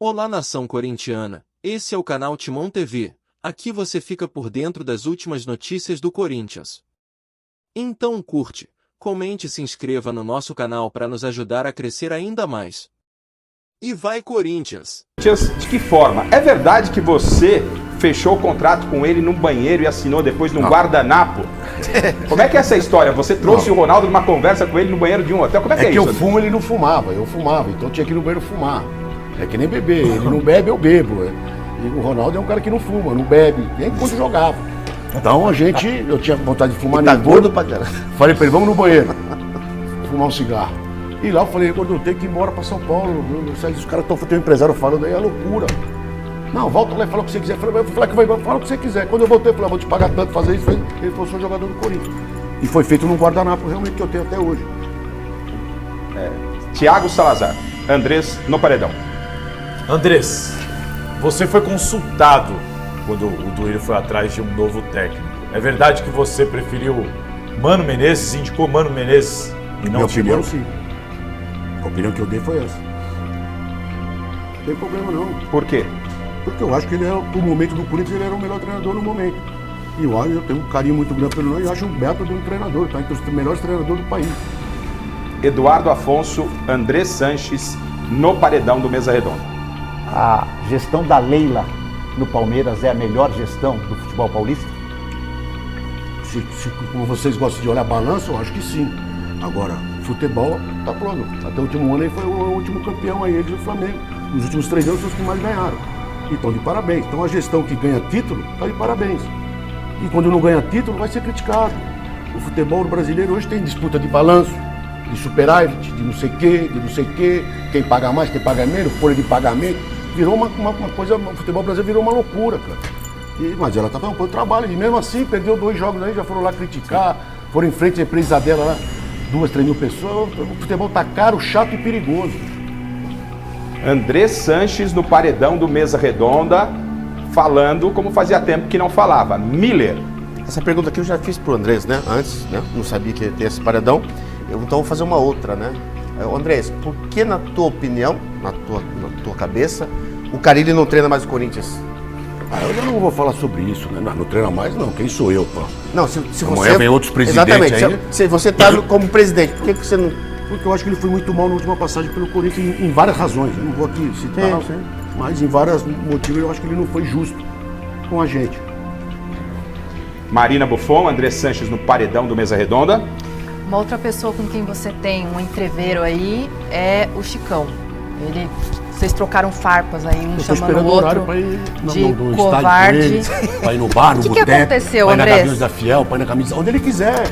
Olá, nação corintiana, esse é o canal Timão TV, aqui você fica por dentro das últimas notícias do Corinthians. Então curte, comente e se inscreva no nosso canal para nos ajudar a crescer ainda mais. E vai Corinthians! De que forma? É verdade que você fechou o contrato com ele num banheiro e assinou depois num guardanapo? Como é que é essa história? Você trouxe o Ronaldo numa conversa com ele no banheiro de um hotel? Como é que é isso? É que eu fumo, ele não fumava, eu fumava, então eu tinha que ir no banheiro fumar. É que nem beber, ele não bebe, eu bebo. E o Ronaldo é um cara que não fuma, não bebe, nem quando jogava. Então eu tinha vontade de fumar. Tá gordo pra caralho. Falei pra ele, vamos no banheiro, fumar um cigarro. E lá eu falei, quando eu tenho que ir embora pra São Paulo, os caras estão, tem um empresário falando aí, é loucura. Não, volta lá e fala o que você quiser. Eu falei, eu vou falar que vai, fala o que você quiser. Quando eu voltei, eu falei, vou te pagar tanto, fazer isso. Ele falou, sou jogador do Corinthians. E foi feito num guardanapo realmente que eu tenho até hoje. Thiago Salazar, Andrés no paredão. Andrés, você foi consultado quando o Duílio foi atrás de um novo técnico. É verdade que você preferiu Mano Menezes, indicou Mano Menezes e não Minha opinião, Timão? sim. A opinião que eu dei foi essa. Não tem problema não. Por quê? Porque eu acho que ele era, pro momento do Corinthians, ele era o melhor treinador no momento. E eu tenho um carinho muito grande pelo nome e acho um belo de um treinador, tá? Entre os melhores treinadores do país. Eduardo Afonso, Andrés Sanches no paredão do Mesa Redonda. A gestão da Leila no Palmeiras é a melhor gestão do futebol paulista? Como vocês gostam de olhar balanço, eu acho que sim. Agora, futebol tá pronto. Até o último ano ele foi o último campeão aí do Flamengo. Nos últimos 3 anos foi os que mais ganharam. Então, de parabéns. Então, a gestão que ganha título, tá de parabéns. E quando não ganha título, vai ser criticado. O futebol brasileiro hoje tem disputa de balanço, de superávit, de não sei o quê, quem paga mais, quem paga menos, folha de pagamento. Virou uma coisa, o futebol brasileiro virou uma loucura, cara. Mas ela tá fazendo um trabalho, e mesmo assim perdeu 2 jogos aí, já foram lá criticar, foram em frente à empresa dela lá, 2, 3 mil pessoas. O futebol tá caro, chato e perigoso. Andrés Sanches no paredão do Mesa Redonda, falando como fazia tempo que não falava. Miller. Essa pergunta aqui eu já fiz pro Andrés, né? Antes, né? Não sabia que ia ter esse paredão. Então vou fazer uma outra, né? Andrés, por que na tua opinião, na tua cabeça, o Carille não treina mais o Corinthians? Eu já não vou falar sobre isso, né? Não treina mais não, quem sou eu, pô? Não, se Amanhã você... vem outros presidentes. Exatamente, aí. se você tá como presidente, por que você não... Porque eu acho que ele foi muito mal na última passagem pelo Corinthians em várias razões. Eu não vou aqui citar, Sim. mas em vários motivos eu acho que ele não foi justo com a gente. Marina Buffon, Andrés Sanches no paredão do Mesa Redonda. Uma outra pessoa com quem você tem um entreveiro aí é o Chicão. Vocês trocaram farpas aí, um Eu tô chamando esperando o o horário outro para ir de no covarde. estádio com ele, para ir no bar, no O que boteco, aconteceu, para ir na Andrés? Gaviões da Fiel, para ir na camisa, onde ele quiser.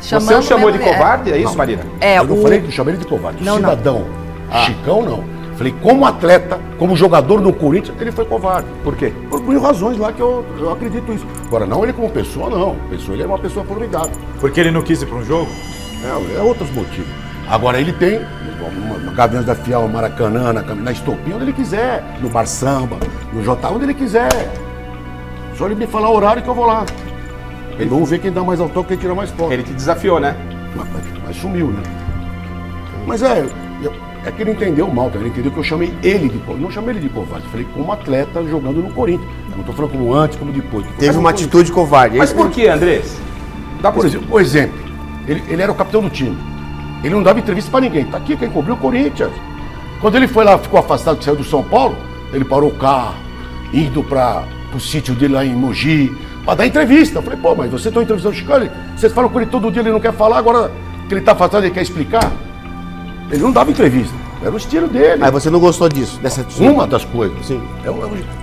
Você o chamou de mesmo- covarde? É isso, Marina? É, Eu não chamei ele de covarde. Não, Cidadão, Chicão não. Falei, como atleta, como jogador no Corinthians, ele foi covarde. Por quê? Por mil razões lá que eu acredito isso. Agora, não ele como pessoa, não. Ele é uma pessoa formidável. Porque ele não quis ir para um jogo? É outros motivos. Agora ele tem uma Gaviões da Fiel, Maracanã, na Estopinha, onde ele quiser, no Bar Samba, no J, onde ele quiser. Só ele me falar o horário que eu vou lá. Vamos ver quem dá mais autógrafo, quem tira mais foto. Ele te desafiou, né? Mas sumiu, né? Mas é que ele entendeu mal, tá? Ele entendeu que eu chamei ele de covarde. Não chamei ele de covarde, eu falei como atleta jogando no Corinthians. Não tô falando como antes, como depois. Teve uma atitude covarde. Mas por que, Andrés? Dá Por exemplo, ele era o capitão do time. Ele não dava entrevista pra ninguém. Tá aqui quem cobriu o Corinthians. Quando ele foi lá, ficou afastado, saiu do São Paulo, ele parou o carro, indo pro sítio dele lá em Mogi, pra dar entrevista. Eu falei, pô, mas você tá entrevistando o Chico, vocês falam com ele todo dia, ele não quer falar, agora que ele tá afastado, ele quer explicar. Ele não dava entrevista. Era o estilo dele. Mas você não gostou disso, dessa atitude? Uma das coisas. Sim.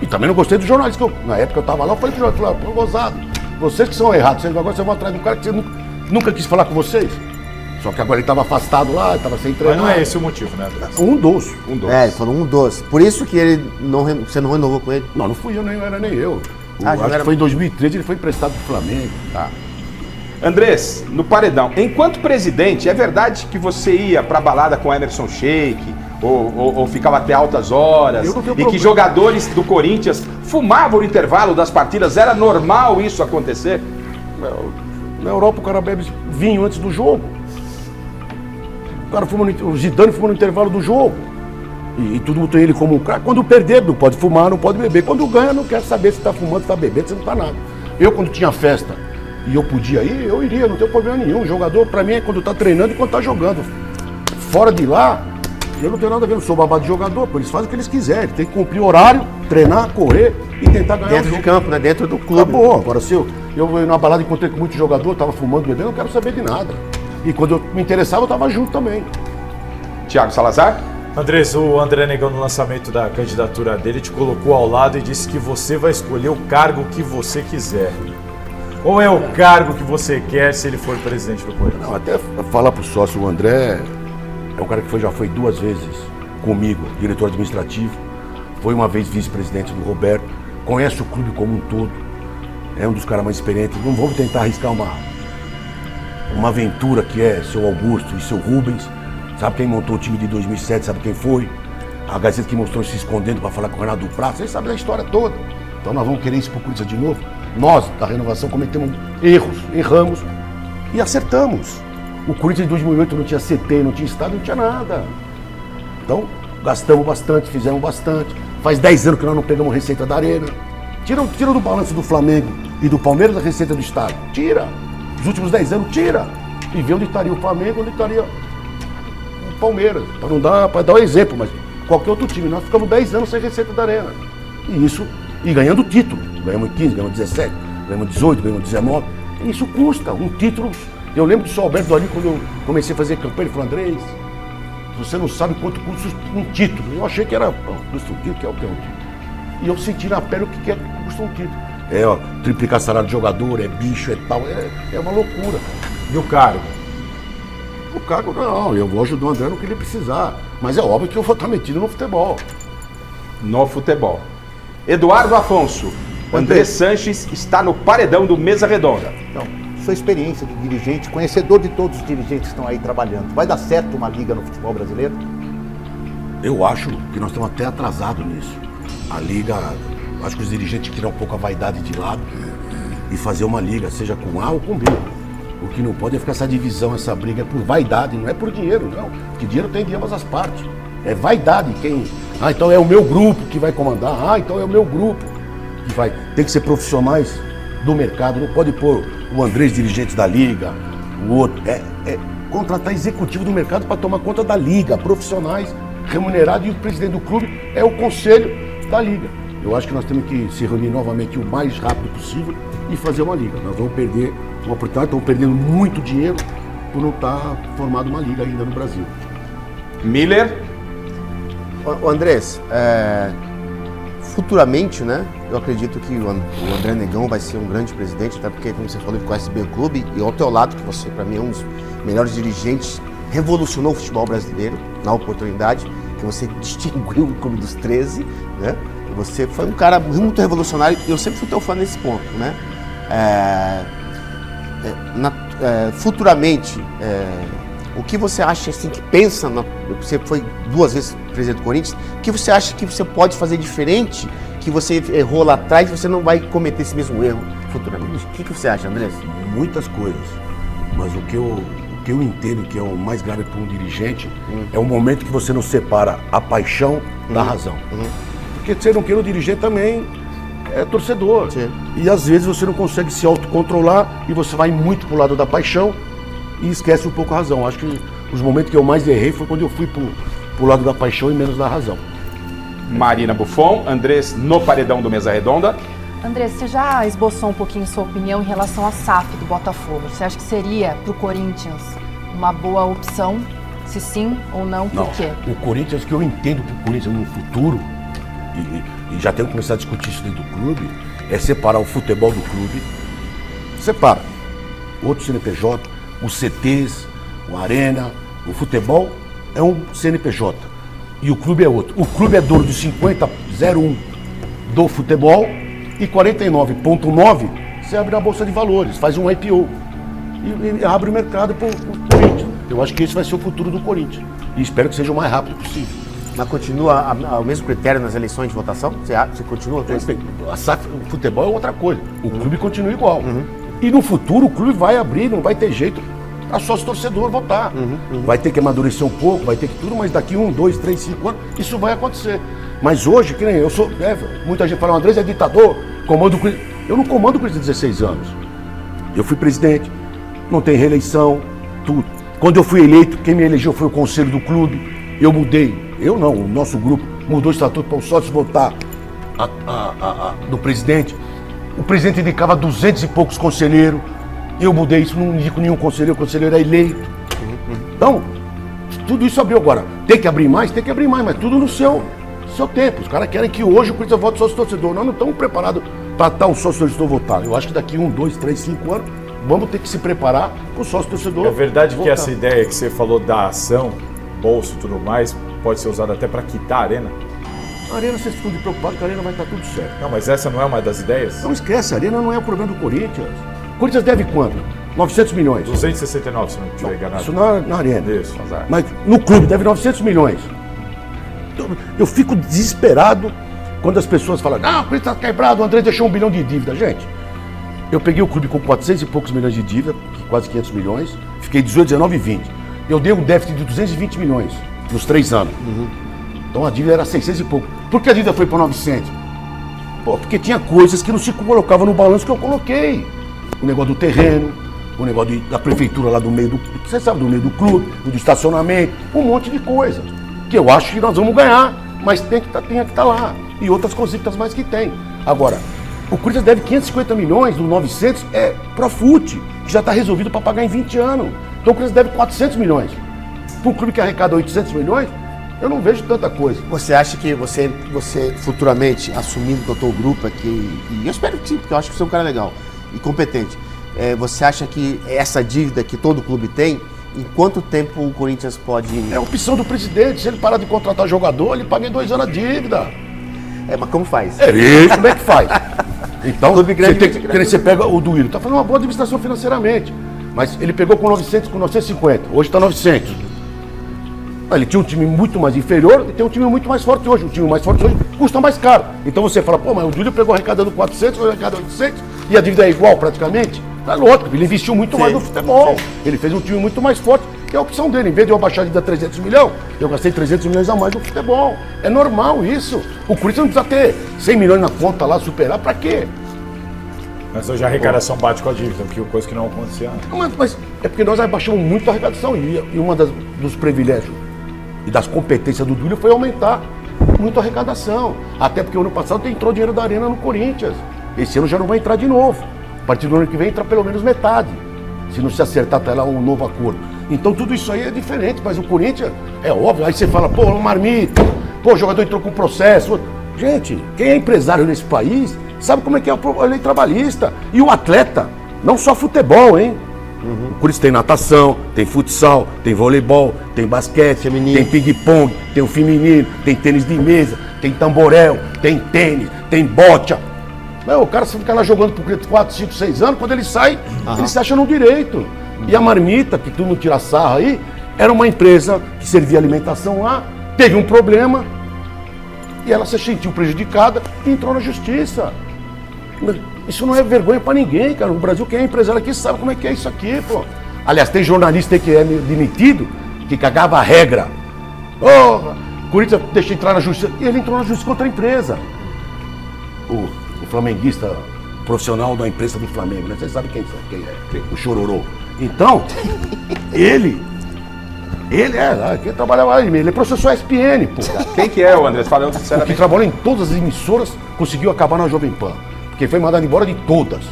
E também não gostei dos jornalistas. Na época eu tava lá, eu falei pro jornalista, pô, gozado. Vocês que são errados, agora vocês vão atrás de um cara que você nunca quis falar com vocês. Só que agora ele estava afastado lá, estava sem treinar. Mas não é esse o motivo, né, Andrés? Um dos. Ele falou um doce. Por isso que você não renovou com ele? Não fui eu, nem era nem eu. Já Acho era... que foi em 2013, ele foi emprestado pro Flamengo. Tá. Andrés, no paredão, enquanto presidente, é verdade que você ia pra balada com Emerson Sheik ou ficava até altas horas e que jogadores do Corinthians fumavam no intervalo das partidas? Era normal isso acontecer? Na Europa o cara bebe vinho antes do jogo. O cara fuma o Zidane fuma no intervalo do jogo. E todo mundo tem ele como um cara. Quando perder, não pode fumar, não pode beber. Quando ganha, não quer saber se está fumando, se está bebendo, se não está nada. Eu, quando tinha festa e eu podia ir, eu iria, não tem problema nenhum. O jogador, para mim, é quando está treinando e quando está jogando. Fora de lá, eu não tenho nada a ver, eu sou babado de jogador, eles fazem o que eles quiserem. Tem que cumprir o horário, treinar, correr e tentar ganhar. Dentro de campo, né? Dentro do clube. Acabou. Agora, se eu na balada encontrei com muito jogador, estava fumando, bebendo, eu não quero saber de nada. E quando eu me interessava, eu estava junto também. Thiago Salazar? Andrés, o André Negão, no lançamento da candidatura dele, te colocou ao lado e disse que você vai escolher o cargo que você quiser. Qual é o cargo que você quer se ele for presidente do Corinthians? Não, até falar pro sócio, o André é um cara que já foi 2 vezes comigo, diretor administrativo, foi uma vez vice-presidente do Roberto, conhece o clube como um todo, é um dos caras mais experientes. Não vamos tentar arriscar uma aventura que é seu Augusto e seu Rubens. Sabe quem montou o time de 2007, sabe quem foi? A Gazeta que mostrou se escondendo para falar com o Renato do Prata, vocês sabem da história toda. Então nós vamos querer isso pro Corinthians de novo. Nós, da renovação, cometemos erros, erramos e acertamos. O Corinthians de 2008 não tinha CT, não tinha estado, não tinha nada. Então, gastamos bastante, fizemos bastante. Faz 10 anos que nós não pegamos receita da Arena. Tira do balanço do Flamengo e do Palmeiras a receita do Estado. Tira. Os últimos 10 anos, tira. E vê onde estaria o Flamengo, onde estaria o Palmeiras. Para dar um exemplo, mas qualquer outro time. Nós ficamos 10 anos sem receita da Arena. E ganhando título. Ganhamos 15, ganhamos 17, ganhamos 18, ganhamos 19. E isso custa. Um título. Eu lembro do Sr. Alberto ali, quando eu comecei a fazer campanha, ele falou: Andrés, você não sabe quanto custa um título. Eu achei que era, custa um título, que é o que é um título. E eu senti na pele o que é que custa um título. Triplicar salário de jogador, é bicho, é tal, é uma loucura. E o cargo? O cargo não, eu vou ajudar o André no que ele precisar. Mas é óbvio que eu vou estar metido no futebol. No futebol. Eduardo Afonso, Andrés Sanches está no paredão do Mesa Redonda. Então, sua experiência de dirigente, conhecedor de todos os dirigentes que estão aí trabalhando, vai dar certo uma liga no futebol brasileiro? Eu acho que nós estamos até atrasados nisso. A liga, acho que os dirigentes tiram um pouco a vaidade de lado e fazer uma liga, seja com A ou com B. O que não pode é ficar essa divisão, essa briga por vaidade, não é por dinheiro, não. Porque dinheiro tem de ambas as partes. É vaidade quem... então é o meu grupo que vai comandar. Então é o meu grupo que vai... Tem que ser profissionais do mercado, não pode pôr o Andrés dirigente da liga, o outro. É contratar executivo do mercado para tomar conta da liga, profissionais remunerados, e o presidente do clube é o conselho da liga. Eu acho que nós temos que se reunir novamente o mais rápido possível e fazer uma liga. Nós vamos perder uma oportunidade, estamos perdendo muito dinheiro por não estar formada uma liga ainda no Brasil. Miller? O Andrés, futuramente, né, eu acredito que o André Negão vai ser um grande presidente, até porque, como você falou, ele conhece bem o clube, e ao teu lado, que você, para mim, é um dos melhores dirigentes, revolucionou o futebol brasileiro na oportunidade, que você distinguiu o Clube dos 13, né, e você foi um cara muito revolucionário, e eu sempre fui teu fã nesse ponto, né. Futuramente, o que você acha, assim, que pensa, você foi 2 vezes presidente do Corinthians, o que você acha que você pode fazer diferente, que você errou lá atrás e você não vai cometer esse mesmo erro futuramente? O que você acha, Andrés? Muitas coisas, mas o que eu entendo que é o mais grave para um dirigente é o momento que você não separa a paixão da razão. Porque você não quer o dirigente também é torcedor. Sim. E às vezes você não consegue se autocontrolar e você vai muito pro lado da paixão e esquece um pouco a razão. Acho que os momentos que eu mais errei foi quando eu fui pro lado da paixão e menos da razão. Marina Buffon, Andrés no paredão do Mesa Redonda. Andrés, você já esboçou um pouquinho sua opinião em relação à SAF do Botafogo. Você acha que seria para o Corinthians uma boa opção? Se sim ou não, por quê? O Corinthians, que eu entendo para o Corinthians no futuro, e já tenho começado a discutir isso dentro do clube, é separar o futebol do clube. Separa. Outro CNPJ, os CTs, o Arena, o futebol é um CNPJ. E o clube é outro. O clube é dono de 50,01 do futebol e 49,9 você abre na Bolsa de Valores, faz um IPO e abre o mercado para o Corinthians. Eu acho que esse vai ser o futuro do Corinthians. E espero que seja o mais rápido possível. Mas continua o mesmo critério nas eleições de votação? Você continua com isso? A SAF, o futebol é outra coisa. O clube continua igual. E no futuro o clube vai abrir, não vai ter jeito. para sócio torcedor votar. Vai ter que amadurecer um pouco, vai ter que tudo, mas daqui 1, 2, 3, 5 anos, isso vai acontecer. Mas hoje, que nem eu sou, muita gente fala, o Andrés é ditador, comando o Corinthians. Eu não comando o Corinthians há 16 anos. Eu fui presidente, não tem reeleição, tudo. Quando eu fui eleito, quem me elegeu foi o conselho do clube. Eu mudei, eu não, o nosso grupo mudou o estatuto para os sócios votar do presidente. O presidente indicava 200 e poucos conselheiros. Eu mudei isso, não indico nenhum conselheiro, o conselheiro é eleito. Então, tudo isso abriu agora. Tem que abrir mais, mas tudo no seu tempo. Os caras querem que hoje o Corinthians vote sócio torcedor. Nós não estamos preparados para estar o sócio torcedor votar. Eu acho que daqui 1, 2, 3, 5 anos, vamos ter que se preparar para o sócio torcedor. É verdade votar. que essa ideia que você falou da ação, bolso e tudo mais, pode ser usada até para quitar a arena? A arena, vocês ficam preocupados que a arena vai estar tudo certo. Não, mas essa não é uma das ideias? Não esquece, a arena não é o problema do Corinthians. O Corinthians deve quanto? 900 milhões. 269, se não estiver enganado. Isso na arena. Isso. Mas no clube deve 900 milhões. Eu fico desesperado quando as pessoas falam, não, o Corinthians está quebrado, o André deixou 1 bilhão de dívida. Gente, eu peguei o clube com 400 e poucos milhões de dívida, quase 500 milhões, fiquei 18, 19 e 20. Eu dei um déficit de 220 milhões nos 3 anos. Então a dívida era 600 e pouco. Por que a dívida foi para 900? Pô, porque tinha coisas que não se colocavam no balanço que eu coloquei. O negócio do terreno, o negócio da prefeitura lá do meio do... Você sabe, do meio do clube, do estacionamento, um monte de coisa. Que eu acho que nós vamos ganhar, mas tem que estar lá. E outras cositas mais que tem. Agora, o Corinthians deve 550 milhões, do 900 é Profut, que já está resolvido para pagar em 20 anos. Então o Corinthians deve 400 milhões. Para um clube que arrecada 800 milhões, eu não vejo tanta coisa. Você acha que você futuramente, assumindo o teu grupo aqui, e eu espero que sim, porque eu acho que você é um cara legal e competente, você acha que essa dívida que todo clube tem, em quanto tempo o Corinthians pode... É a opção do presidente, se ele parar de contratar jogador, ele paga em 2 anos a dívida. Mas como faz? Como é que faz? Então, Clube grande, você pega o Duílio, está fazendo uma boa administração financeiramente, mas ele pegou com 900, com 950, hoje está 900. Ele tinha um time muito mais inferior e tem um time muito mais forte hoje. O time mais forte hoje custa mais caro. Então você fala, pô, mas o Duílio pegou arrecadando 400, foi arrecadando 800 e a dívida é igual praticamente. É lógico, ele investiu muito mais no futebol. Ele fez um time muito mais forte, que é a opção dele. Em vez de eu baixar a dívida 300 milhões, eu gastei 300 milhões a mais no futebol. É normal isso. O Corinthians não precisa ter 100 milhões na conta lá, superar, pra quê? Mas hoje a arrecadação bate com a dívida, que é coisa que não acontecia antes. Mas é porque nós abaixamos muito a arrecadação e uma dos privilégios e das competências do Duílio foi aumentar muito a arrecadação. Até porque o ano passado entrou dinheiro da Arena no Corinthians. Esse ano já não vai entrar de novo. A partir do ano que vem entra pelo menos metade. Se não se acertar até lá um novo acordo. Então tudo isso aí é diferente, mas o Corinthians é óbvio. Aí você fala, pô, o Marmita, pô, o jogador entrou com processo. Gente, quem é empresário nesse país sabe como é que é a lei trabalhista. E o atleta, não só futebol, hein? O Corinthians tem natação, tem futsal, tem voleibol, tem basquete, feminino, tem ping-pong, tem o feminino, tem tênis de mesa, tem tamborel, tem tênis, tem bocha. O cara fica lá jogando por 4, 5, 6 anos, quando ele sai, ele se acha no direito. E a Marmita, que tu não tira sarra aí, era uma empresa que servia alimentação lá, teve um problema, e ela se sentiu prejudicada e entrou na justiça. Isso não é vergonha pra ninguém, cara. O Brasil, quem é empresário aqui sabe como é que é isso aqui, pô. Aliás, tem jornalista aí que é demitido, que cagava a regra. O Corinthians deixa entrar na justiça. E ele entrou na justiça contra a empresa. O flamenguista profissional da imprensa do Flamengo, né? Vocês sabem quem é, o Chororô. Então, ele trabalhava lá, ele processou a ESPN, pô. Quem que é o André? Falando O que sinceramente. trabalhou em todas as emissoras, conseguiu acabar na Jovem Pan. Porque foi mandado embora de todas.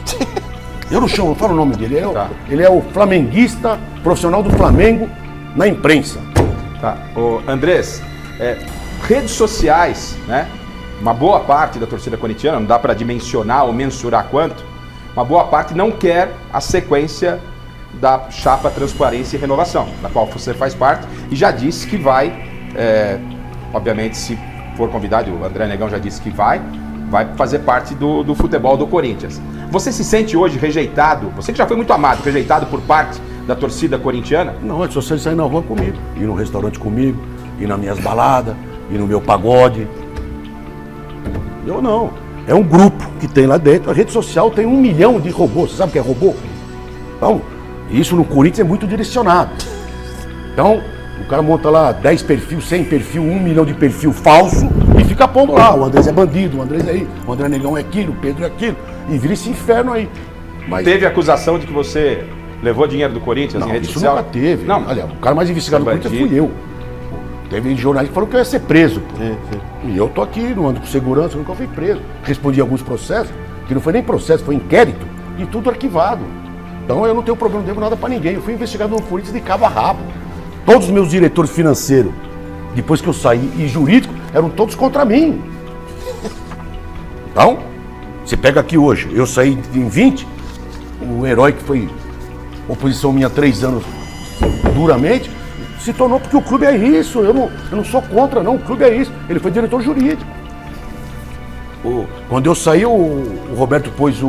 Eu não chamo, eu falo o nome dele. Ele é o flamenguista profissional do Flamengo na imprensa. Tá. Ô, Andrés, redes sociais, né? Uma boa parte da torcida corintiana, não dá para dimensionar ou mensurar quanto, uma boa parte não quer a sequência da chapa Transparência e Renovação, da qual você faz parte, e já disse que vai, obviamente, se for convidado, o André Negão já disse que vai fazer parte do futebol do Corinthians. Você se sente hoje rejeitado, você que já foi muito amado, rejeitado por parte da torcida corintiana? Não, é só você sair na rua comigo, ir no restaurante comigo, ir nas minhas baladas, ir no meu pagode. Eu não. É um grupo que tem lá dentro. A rede social tem 1 milhão de robôs. Você sabe o que é robô? Então, Isso no Corinthians é muito direcionado. Então, o cara monta lá 10 perfil, 100 perfil, 1 milhão de perfil falso e fica pondo lá. O Andrés é bandido, o Andrés é aí, o André Negão é aquilo, o Pedro é aquilo. E vira esse inferno aí. Mas Teve acusação de que você levou dinheiro do Corinthians não, em rede isso social? nunca teve. Não. Olha, o cara mais investigado do Você é Corinthians fui eu. Teve jornalista que falou que eu ia ser preso. Pô. E eu tô aqui, não ando com segurança, nunca fui preso. Respondi alguns processos, que não foi nem processo, foi inquérito, e tudo arquivado. Então eu não tenho problema, não devo nada pra ninguém. Eu fui investigado no Corinthians de cabo a rabo. Todos os meus diretores financeiros, depois que eu saí, e jurídico, eram todos contra mim. Então, você pega aqui hoje, eu saí em 20, o herói que foi oposição minha há 3 anos duramente, se tornou porque o clube é isso. Eu não sou contra, não. O clube é isso. Ele foi diretor jurídico. Quando eu saí, o Roberto pôs o...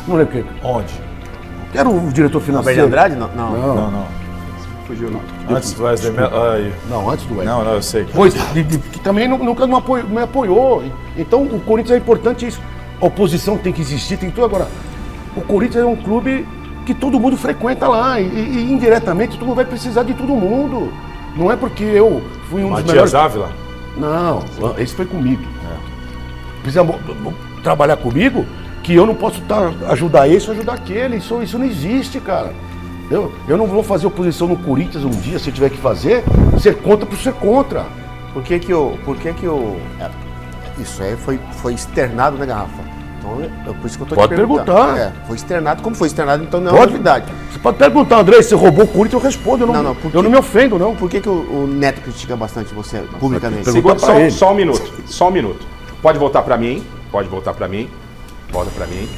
Não lembro quem. Onde? Era o diretor financeiro. Alberto Andrade? Não. Fugiu, não. Antes do Wesley. Não, antes do Wesley. Não, eu sei. Pois, que também nunca me apoiou. Então, o Corinthians é importante isso. A oposição tem que existir, tem tudo. Agora, o Corinthians é um clube que todo mundo frequenta lá. E indiretamente, todo mundo vai precisar de todo mundo. Não é porque eu fui um dos melhores... Matias Ávila? Não, esse foi comigo. Precisa trabalhar comigo, que eu não posso ajudar esse ou ajudar aquele. Isso não existe, cara. Eu não vou fazer oposição no Corinthians um dia, se eu tiver que fazer, ser contra por ser contra. Por que isso aí foi externado, né, Garrafa? Então, por isso que eu tô Pode te perguntando. perguntar. Foi externado, como foi externado, então não é novidade. Você pode perguntar, André, se você roubou o Corinthians, eu respondo. Eu não me ofendo, não. Por que o Neto critica bastante você publicamente? Pergunta Segura pra ele. só um minuto. Pode voltar pra mim. Volta pra mim.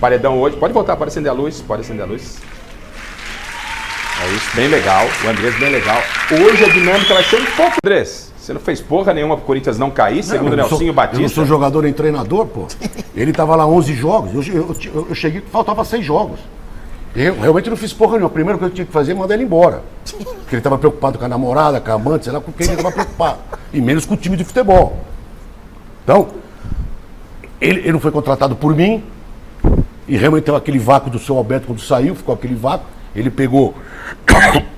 Paredão hoje. Pode voltar, pode acender a luz. É isso, bem legal. O Andrés bem legal. Hoje a dinâmica vai ser um pouco... Andrés, você não fez porra nenhuma pro Corinthians não cair, segundo o Nelsinho Batista? Eu não sou jogador nem treinador, pô. Ele tava lá 11 jogos, eu cheguei, faltava 6 jogos. Eu realmente não fiz porra nenhuma. A primeira coisa que eu tinha que fazer é mandar ele embora. Porque ele tava preocupado com a namorada, com a amante, sei lá com quem ele tava preocupado. E menos com o time de futebol. Então, ele não foi contratado por mim. E realmente teve aquele vácuo do seu Alberto quando saiu, ficou aquele vácuo. Ele pegou...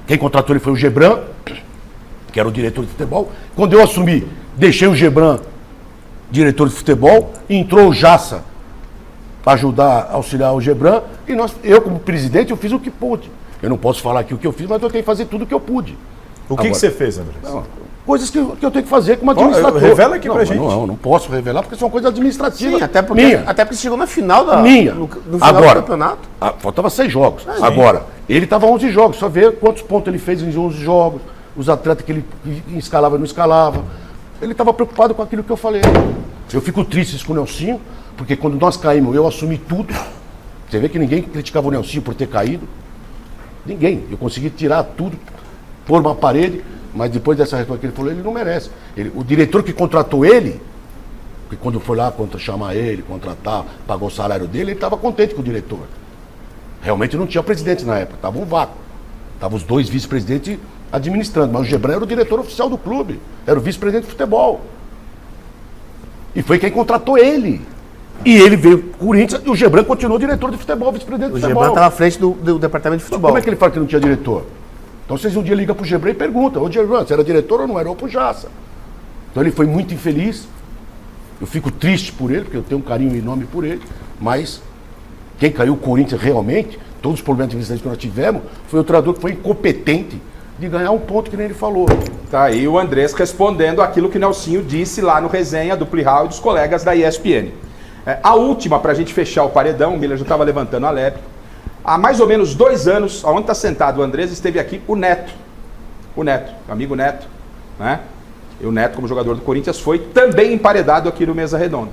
Quem contratou ele foi o Gebran, que era o diretor de futebol. Quando eu assumi, deixei o Gebran diretor de futebol, entrou o Jassa para ajudar, auxiliar o Gebran, e eu como presidente, eu fiz o que pude. Eu não posso falar aqui o que eu fiz, mas eu tenho que fazer tudo o que eu pude. O que você fez, André? Coisas que eu tenho que fazer como administrador. Revela aqui pra gente. Não posso revelar, porque são coisas administrativas. Sim, até porque chegou na final no final Agora, do campeonato. Faltava 6 jogos. Agora, ele estava 11 jogos, só ver quantos pontos ele fez em 11 jogos, os atletas que ele escalava e não escalava. Ele estava preocupado com aquilo que eu falei. Eu fico triste com o Nelsinho, porque quando nós caímos, eu assumi tudo. Você vê que ninguém criticava o Nelsinho por ter caído. Ninguém. Eu consegui tirar tudo, pôr uma parede, mas depois dessa resposta que ele falou, ele não merece. O diretor que contratou ele, que quando foi lá chamar ele, contratar, pagou o salário dele, ele estava contente com o diretor. Realmente não tinha presidente na época, estava um vácuo. Estavam os 2 vice-presidentes administrando, mas o Gebran era o diretor oficial do clube, era o vice-presidente de futebol. E foi quem contratou ele. E ele veio pro Corinthians e o Gebran continuou diretor de futebol, vice-presidente de futebol. O Gebran estava à frente do departamento de futebol. Como é que ele fala que não tinha diretor? Então vocês um dia ligam pro Gebran e perguntam: ô Gebran, você era diretor ou não era? Ou pro Jassa? Então ele foi muito infeliz. Eu fico triste por ele, porque eu tenho um carinho enorme por ele, mas quem caiu o Corinthians realmente, todos os problemas administrativos que nós tivemos, foi o treinador que foi incompetente de ganhar um ponto que nem ele falou. Tá aí o Andrés respondendo aquilo que o Nelsinho disse lá no resenha do Plihal e dos colegas da ESPN. A última, para a gente fechar o paredão, o Miller já estava levantando a lebre. Há mais ou menos 2 anos, onde está sentado o Andrés, esteve aqui o Neto, o amigo Neto, né? E o Neto, como jogador do Corinthians, foi também emparedado aqui no Mesa Redonda.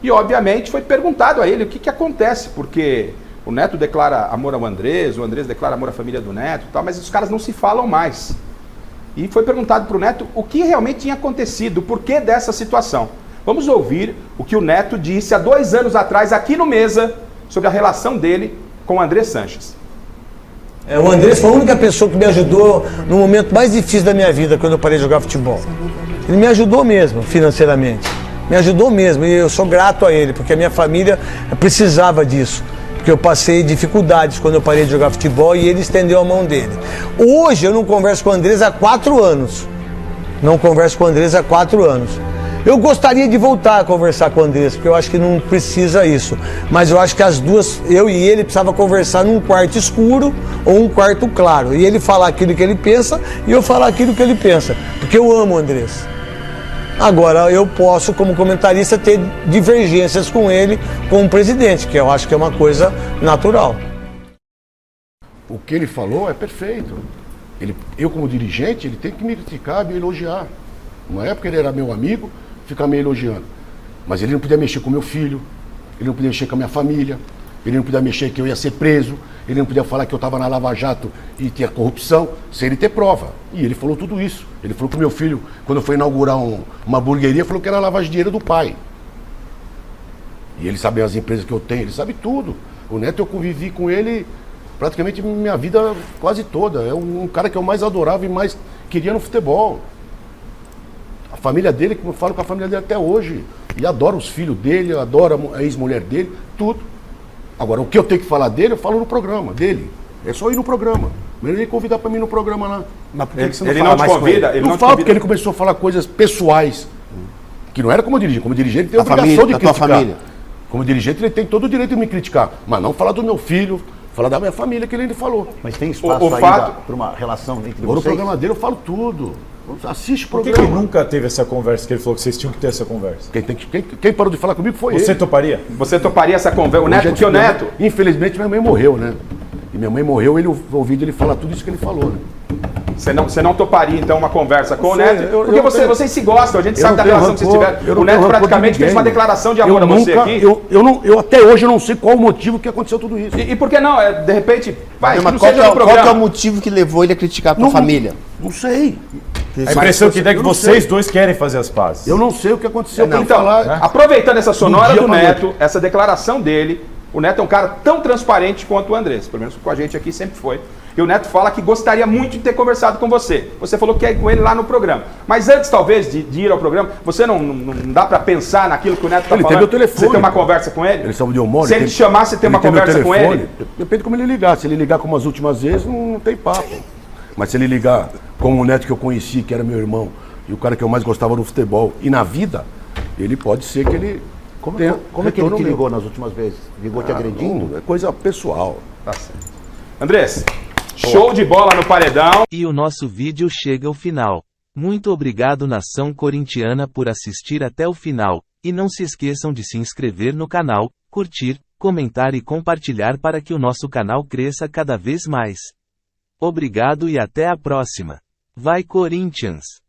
E, obviamente, foi perguntado a ele o que acontece, porque o Neto declara amor ao Andrés, o Andrés declara amor à família do Neto e tal, mas os caras não se falam mais. E foi perguntado para o Neto o que realmente tinha acontecido, o porquê dessa situação. Vamos ouvir o que o Neto disse há 2 anos atrás, aqui no Mesa, sobre a relação dele com o André Sanches. O Andrés foi a única pessoa que me ajudou no momento mais difícil da minha vida, quando eu parei de jogar futebol. Ele me ajudou mesmo, financeiramente. Me ajudou mesmo, e eu sou grato a ele, porque a minha família precisava disso. porque eu passei dificuldades quando eu parei de jogar futebol e ele estendeu a mão dele. Hoje eu não converso com o Andrés há 4 anos. Não converso com o Andrés há 4 anos. Eu gostaria de voltar a conversar com o Andrés, porque eu acho que não precisa isso. Mas eu acho que as duas, eu e ele, precisava conversar num quarto escuro ou um quarto claro. E ele falar aquilo que ele pensa e eu falar aquilo que ele pensa. Porque eu amo o Andrés. Agora, eu posso, como comentarista, ter divergências com ele, como presidente, que eu acho que é uma coisa natural. O que ele falou é perfeito. Eu, como dirigente, ele tem que me criticar, me elogiar. Na época ele era meu amigo, ficar me elogiando. Mas ele não podia mexer com meu filho, ele não podia mexer com a minha família, ele não podia mexer que eu ia ser preso, ele não podia falar que eu estava na Lava Jato e tinha corrupção, sem ele ter prova. E ele falou tudo isso. Ele falou que o meu filho, quando foi inaugurar uma hamburgueria, falou que era lavagem de dinheiro do pai. E ele sabe as empresas que eu tenho, ele sabe tudo. O Neto, eu convivi com ele praticamente minha vida quase toda. É um cara que eu mais adorava e mais queria no futebol. A família dele, eu falo com a família dele até hoje. E adoro os filhos dele, adoro a ex-mulher dele, tudo. Agora, o que eu tenho que falar dele, eu falo no programa dele. É só ir no programa. Ele nem convidar pra mim no programa lá. Mas por que você não fala mais com ele? Ele não fala porque ele começou a falar coisas pessoais. Que não era como dirigente. Como dirigente, ele tem a obrigação de criticar. Como dirigente, ele tem todo o direito de me criticar. Mas não falar do meu filho, falar da minha família, que ele falou. Mas tem espaço ainda para uma relação entre vocês? No programa dele eu falo tudo. Assiste o Por programa. que nunca teve essa conversa que ele falou que vocês tinham que ter essa conversa? Quem parou de falar comigo foi ele. Você toparia? Você toparia essa conversa? O Neto, porque o Neto... Infelizmente, minha mãe morreu, né? E minha mãe morreu, ele ouviu ele falar tudo isso que ele falou, né? Você não toparia, então, uma conversa com o Sei, Neto? Porque vocês se gostam, a gente eu sabe não da tenho relação que vocês rancor, tiveram. eu não O Neto tenho rancor de praticamente fez ninguém. uma declaração de amor a você aqui. Eu até hoje eu não sei qual o motivo que aconteceu tudo isso. E por que não? De repente, vai, que Mas não qual seja que no é o programa. motivo que levou ele a criticar a tua Não- família? Não sei. A impressão que dá é que eu não vocês sei. dois querem fazer as pazes. Eu não sei o que aconteceu pra ele Então, falar. aproveitando essa sonora dia do pra Neto, noite. essa declaração dele, o Neto é um cara tão transparente quanto o Andrés, pelo menos com a gente aqui sempre foi. E o Neto fala que gostaria muito de ter conversado com você. Você falou que quer ir com ele lá no programa. Mas antes, talvez, de ir ao programa, você não dá pra pensar naquilo que o Neto tá Ele tem falando? meu telefone. Você tem uma conversa com ele? Ele sabe onde eu moro. Se ele te chamar, você tem uma meu conversa com telefone. ele? Depende de como ele ligar. Se ele ligar como as últimas vezes, não tem papo. Mas se ele ligar como o Neto que eu conheci, que era meu irmão, e o cara que eu mais gostava no futebol e na vida, ele pode ser que ele... Como tenha é que ele retorno te meu. ligou nas últimas vezes? Ligou te agredindo? É coisa pessoal. Tá certo. Andrés, show de bola no paredão. E o nosso vídeo chega ao final. Muito obrigado, nação corintiana, por assistir até o final. E não se esqueçam de se inscrever no canal, curtir, comentar e compartilhar para que o nosso canal cresça cada vez mais. Obrigado e até a próxima. Vai, Corinthians!